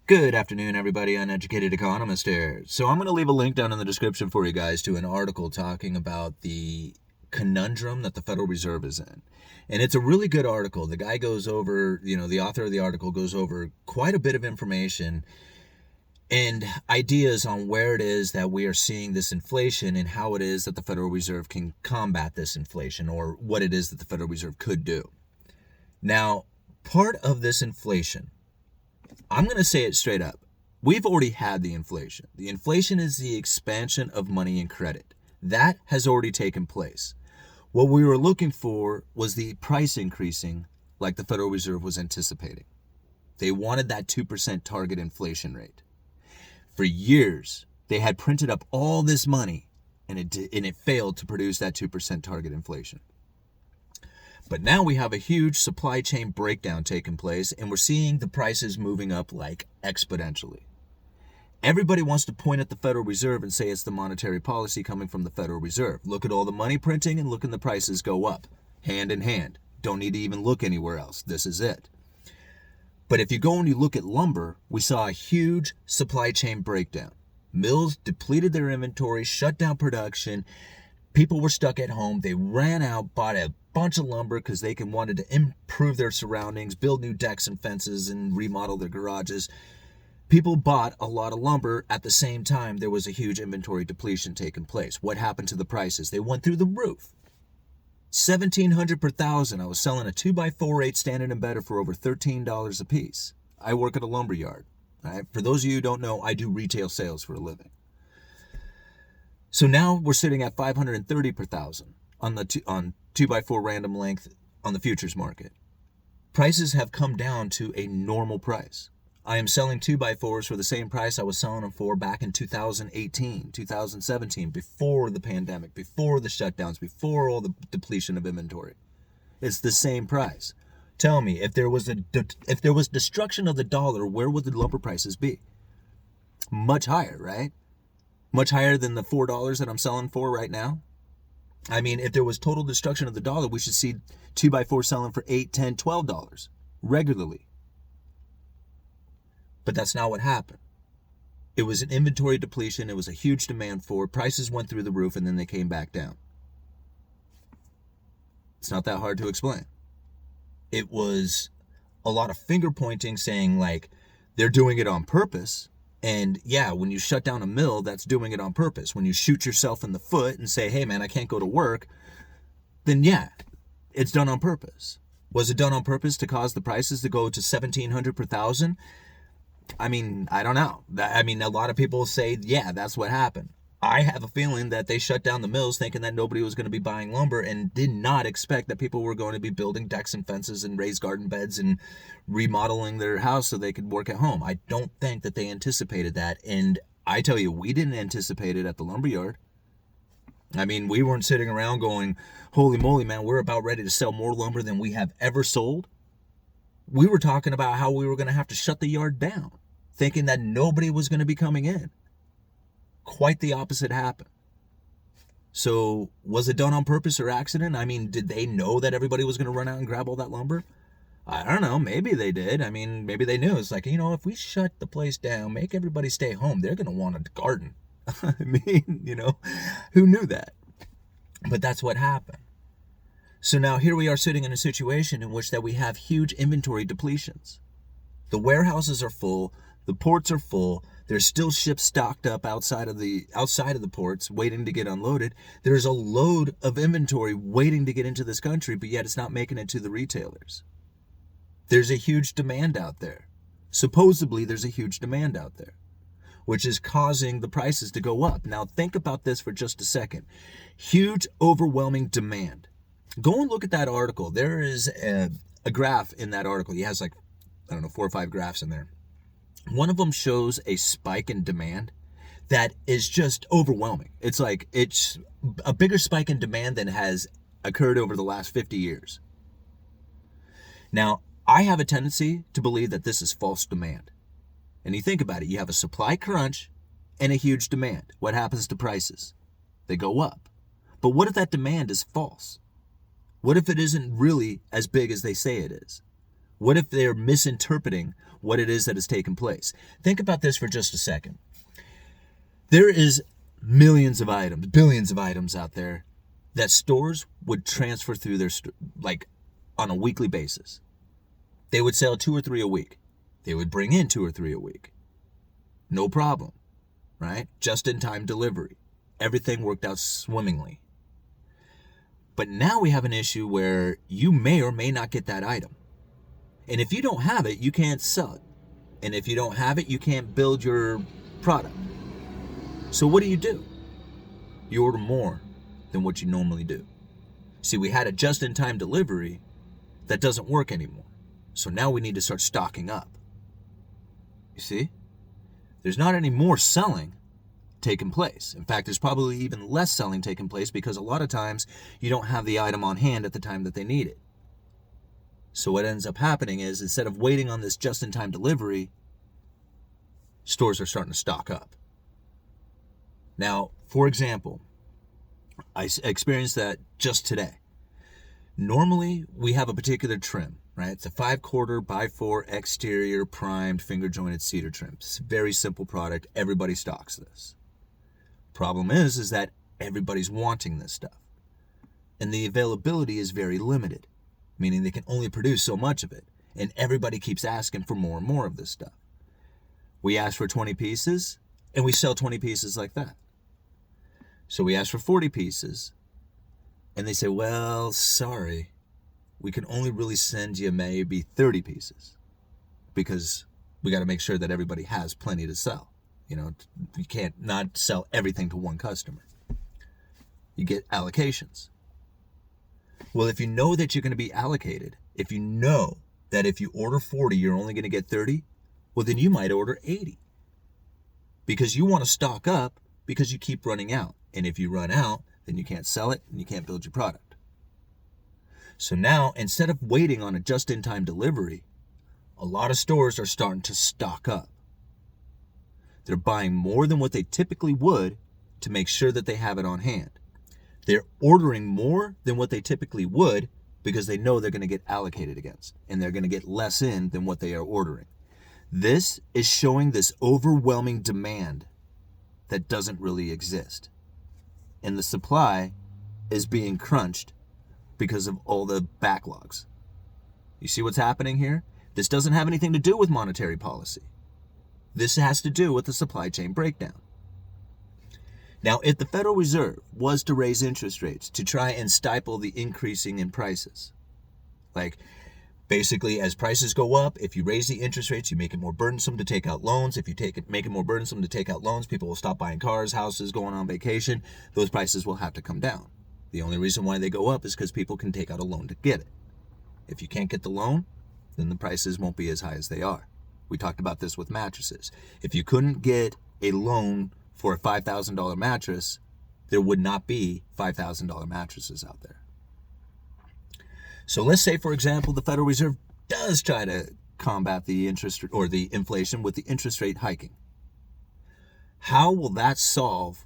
Good afternoon, everybody. Uneducated Economist here. So I'm going to leave a link down in the description for you guys to an article talking about the conundrum that the Federal Reserve is in. And it's a really good article. The guy goes over, the author of the article goes over quite a bit of information and ideas on where it is that we are seeing this inflation and how it is that the Federal Reserve can combat this inflation, or what it is that the Federal Reserve could do. Now, part of this inflation, I'm going to say it straight up. We've already had the inflation. The inflation is the expansion of money and credit. That has already taken place. What we were looking for was the price increasing like the Federal Reserve was anticipating. They wanted that 2% target inflation rate. For years, they had printed up all this money and it failed to produce that 2% target inflation. But now we have a huge supply chain breakdown taking place, and we're seeing the prices moving up like exponentially. Everybody wants to point at the Federal Reserve and say it's the monetary policy coming from the Federal Reserve. Look at all the money printing and look at the prices go up, hand in hand. Don't need to even look anywhere else. This is it. But if you go and you look at lumber, we saw a huge supply chain breakdown. Mills depleted their inventory, shut down production. People were stuck at home. They ran out, bought a bunch of lumber because they wanted to improve their surroundings, build new decks and fences, and remodel their garages. People bought a lot of lumber. At the same time, there was a huge inventory depletion taking place. What happened to the prices? They went through the roof. $1,700 per thousand. I was selling a 2x4 standard and better for over $13 a piece. I work at a lumber yard. Right? For those of you who don't know, I do retail sales for a living. So now we're sitting at $530 per thousand on 2x4 random length on the futures market. Prices have come down to a normal price. I am selling 2x4s for the same price I was selling them for back in 2018, 2017, before the pandemic, before the shutdowns, before all the depletion of inventory. It's the same price. Tell me, if there was destruction of the dollar, where would the lumber prices be? Much higher, right? Much higher than the $4 that I'm selling for right now. I mean, if there was total destruction of the dollar, we should see 2x4 selling for $8, $10, $12 regularly. But that's not what happened. It was an inventory depletion. It was a huge demand for it. Prices went through the roof and then they came back down. It's not that hard to explain. It was a lot of finger pointing saying like they're doing it on purpose. And yeah, when you shut down a mill, that's doing it on purpose. When you shoot yourself in the foot and say, hey man, I can't go to work, then yeah, it's done on purpose. Was it done on purpose to cause the prices to go to $1,700 per thousand? I mean, I don't know. A lot of people say, yeah, that's what happened. I have a feeling that they shut down the mills thinking that nobody was going to be buying lumber and did not expect that people were going to be building decks and fences and raised garden beds and remodeling their house so they could work at home. I don't think that they anticipated that. And I tell you, we didn't anticipate it at the lumber yard. I mean, we weren't sitting around going, holy moly, man, we're about ready to sell more lumber than we have ever sold. We were talking about how we were going to have to shut the yard down, thinking that nobody was going to be coming in. Quite the opposite happened. So was it done on purpose or accident? I mean, did they know that everybody was going to run out and grab all that lumber? I don't know. Maybe they did. I mean, maybe they knew. It's like, if we shut the place down, make everybody stay home, they're going to want a garden. I mean, who knew that? But that's what happened. So now here we are sitting in a situation in which that we have huge inventory depletions. The warehouses are full. The ports are full. There's still ships stocked up outside of the ports waiting to get unloaded. There's a load of inventory waiting to get into this country, but yet it's not making it to the retailers. There's a huge demand out there. Supposedly, there's a huge demand out there, which is causing the prices to go up. Now, think about this for just a second. Huge, overwhelming demand. Go and look at that article. There is a graph in that article. He has 4 or 5 graphs in there. One of them shows a spike in demand that is just overwhelming. It's a bigger spike in demand than has occurred over the last 50 years. Now, I have a tendency to believe that this is false demand. And you think about it, you have a supply crunch and a huge demand. What happens to prices? They go up. But what if that demand is false? What if it isn't really as big as they say it is? What if they're misinterpreting what it is that has taken place? Think about this for just a second. There is millions of items, billions of items out there that stores would transfer through their, on a weekly basis. They would sell 2 or 3 a week. They would bring in 2 or 3 a week. No problem, right? Just-in-time delivery. Everything worked out swimmingly. But now we have an issue where you may or may not get that item. And if you don't have it, you can't sell it. And if you don't have it, you can't build your product. So what do? You order more than what you normally do. See, we had a just-in-time delivery that doesn't work anymore. So now we need to start stocking up. You see? There's not any more selling taking place. In fact, there's probably even less selling taking place because a lot of times you don't have the item on hand at the time that they need it. So what ends up happening is, instead of waiting on this just-in-time delivery, stores are starting to stock up. Now, for example, I experienced that just today. Normally, we have a particular trim, right? It's a 5/4 by 4 exterior primed finger jointed cedar trim. It's a very simple product. Everybody stocks this. Problem is that everybody's wanting this stuff. And the availability is very limited, meaning they can only produce so much of it. And everybody keeps asking for more and more of this stuff. We ask for 20 pieces, and we sell 20 pieces like that. So we ask for 40 pieces, and they say, well, sorry, we can only really send you maybe 30 pieces because we got to make sure that everybody has plenty to sell. You know, you can't not sell everything to one customer. You get allocations. Well, if you know that you're going to be allocated, if you know that if you order 40, you're only going to get 30, well, then you might order 80 because you want to stock up because you keep running out. And if you run out, then you can't sell it and you can't build your product. So now, instead of waiting on a just-in-time delivery, a lot of stores are starting to stock up. They're buying more than what they typically would to make sure that they have it on hand. They're ordering more than what they typically would because they know they're going to get allocated against, and they're going to get less in than what they are ordering. This is showing this overwhelming demand that doesn't really exist. And the supply is being crunched because of all the backlogs. You see what's happening here? This doesn't have anything to do with monetary policy. This has to do with the supply chain breakdown. Now, if the Federal Reserve was to raise interest rates to try and stifle the increasing in prices, like basically as prices go up, if you raise the interest rates, you make it more burdensome to take out loans. If you make it more burdensome to take out loans, people will stop buying cars, houses, going on vacation. Those prices will have to come down. The only reason why they go up is because people can take out a loan to get it. If you can't get the loan, then the prices won't be as high as they are. We talked about this with mattresses. If you couldn't get a loan for a $5,000 mattress, there would not be $5,000 mattresses out there. So let's say, for example, the Federal Reserve does try to combat the interest or the inflation with the interest rate hiking. How will that solve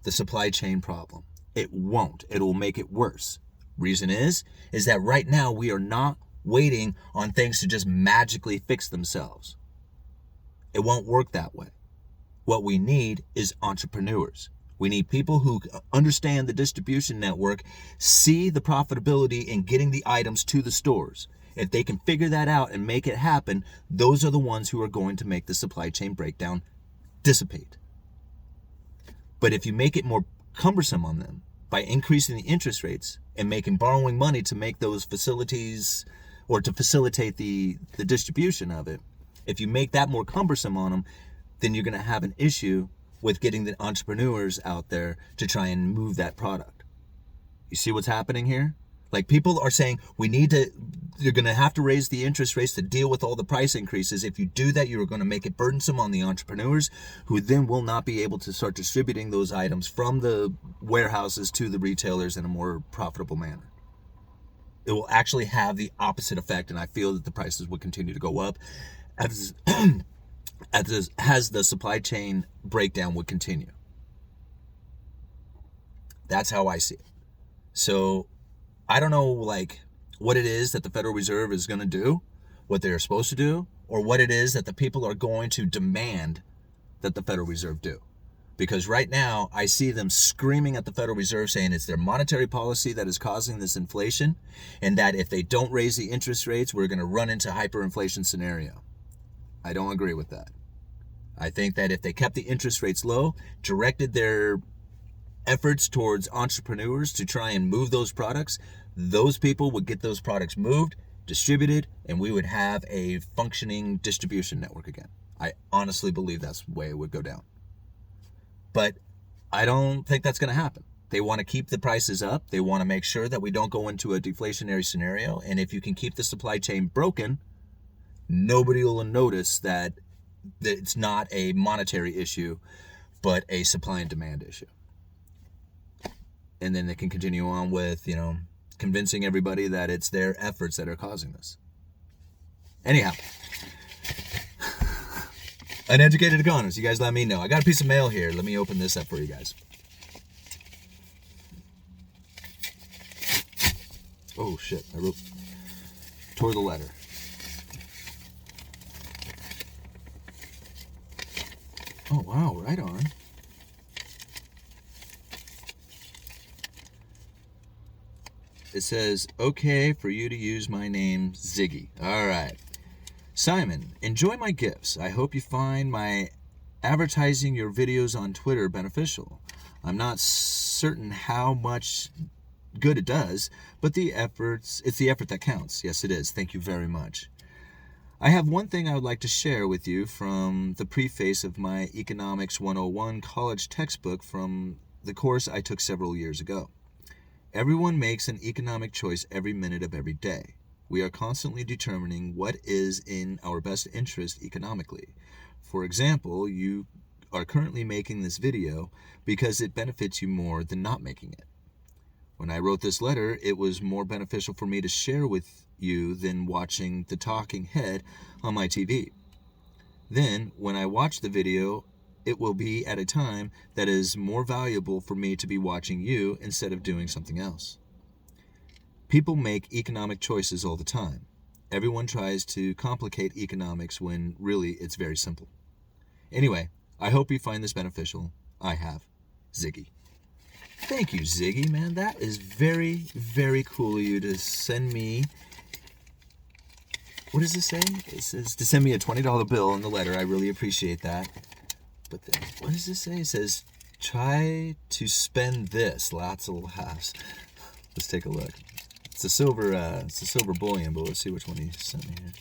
the supply chain problem? It won't. It will make it worse. Reason is that right now we are not waiting on things to just magically fix themselves. It won't work that way. What we need is entrepreneurs. We need people who understand the distribution network, see the profitability in getting the items to the stores. If they can figure that out and make it happen, those are the ones who are going to make the supply chain breakdown dissipate. But if you make it more cumbersome on them by increasing the interest rates and making borrowing money to make those facilities or to facilitate the distribution of it, if you make that more cumbersome on them, then you're going to have an issue with getting the entrepreneurs out there to try and move that product. You see what's happening here? Like, people are saying you're going to have to raise the interest rates to deal with all the price increases. If you do that, you're going to make it burdensome on the entrepreneurs, who then will not be able to start distributing those items from the warehouses to the retailers in a more profitable manner. It will actually have the opposite effect, and I feel that the prices will continue to go up as the supply chain breakdown would continue. That's how I see it. So I don't know what it is that the Federal Reserve is going to do, what they're supposed to do or what it is that the people are going to demand that the Federal Reserve do. Because right now, I see them screaming at the Federal Reserve saying it's their monetary policy that is causing this inflation, and that if they don't raise the interest rates, we're going to run into hyperinflation scenario. I don't agree with that. I think that if they kept the interest rates low, directed their efforts towards entrepreneurs to try and move those products, those people would get those products moved, distributed, and we would have a functioning distribution network again. I honestly believe that's the way it would go down. But I don't think that's going to happen. They want to keep the prices up. They want to make sure that we don't go into a deflationary scenario. And if you can keep the supply chain broken, nobody will notice that it's not a monetary issue, but a supply and demand issue. And then they can continue on with, convincing everybody that it's their efforts that are causing this. Anyhow. Uneducated Economist, you guys let me know. I got a piece of mail here. Let me open this up for you guys. Oh, shit. I tore the letter. Oh, wow. Right on. It says, okay for you to use my name, Ziggy. All right. Simon, enjoy my gifts. I hope you find my advertising your videos on Twitter beneficial. I'm not certain how much good it does, but it's the effort that counts. Yes, it is. Thank you very much. I have one thing I would like to share with you from the preface of my Economics 101 college textbook from the course I took several years ago. Everyone makes an economic choice every minute of every day. We are constantly determining what is in our best interest economically. For example, you are currently making this video because it benefits you more than not making it. When I wrote this letter, it was more beneficial for me to share with you than watching the talking head on my TV. Then, when I watch the video, it will be at a time that is more valuable for me to be watching you instead of doing something else. People make economic choices all the time. Everyone tries to complicate economics when really it's very simple. Anyway, I hope you find this beneficial. I have. Ziggy. Thank you, Ziggy, man. That is very, very cool of you to send me... What does this say? It says to send me a $20 bill in the letter. I really appreciate that. But then, what does this say? It says, try to spend this. Lots of laughs. Let's take a look. It's a silver bullion, but let's see which one he sent me here.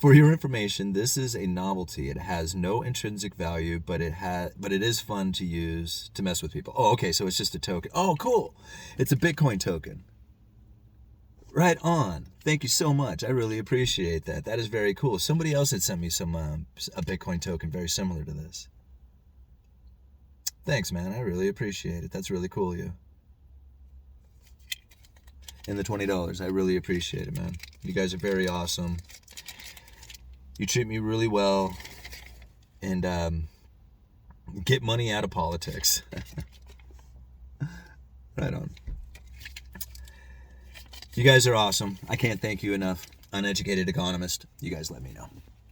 For your information, this is a novelty. It has no intrinsic value, but it is fun to use to mess with people. Oh, okay, so it's just a token. Oh, cool. It's a Bitcoin token. Right on. Thank you so much. I really appreciate that. That is very cool. Somebody else had sent me a Bitcoin token very similar to this. Thanks, man. I really appreciate it. That's really cool of you. And the $20. I really appreciate it, man. You guys are very awesome. You treat me really well. And get money out of politics. Right on. You guys are awesome. I can't thank you enough. Uneducated Economist. You guys let me know.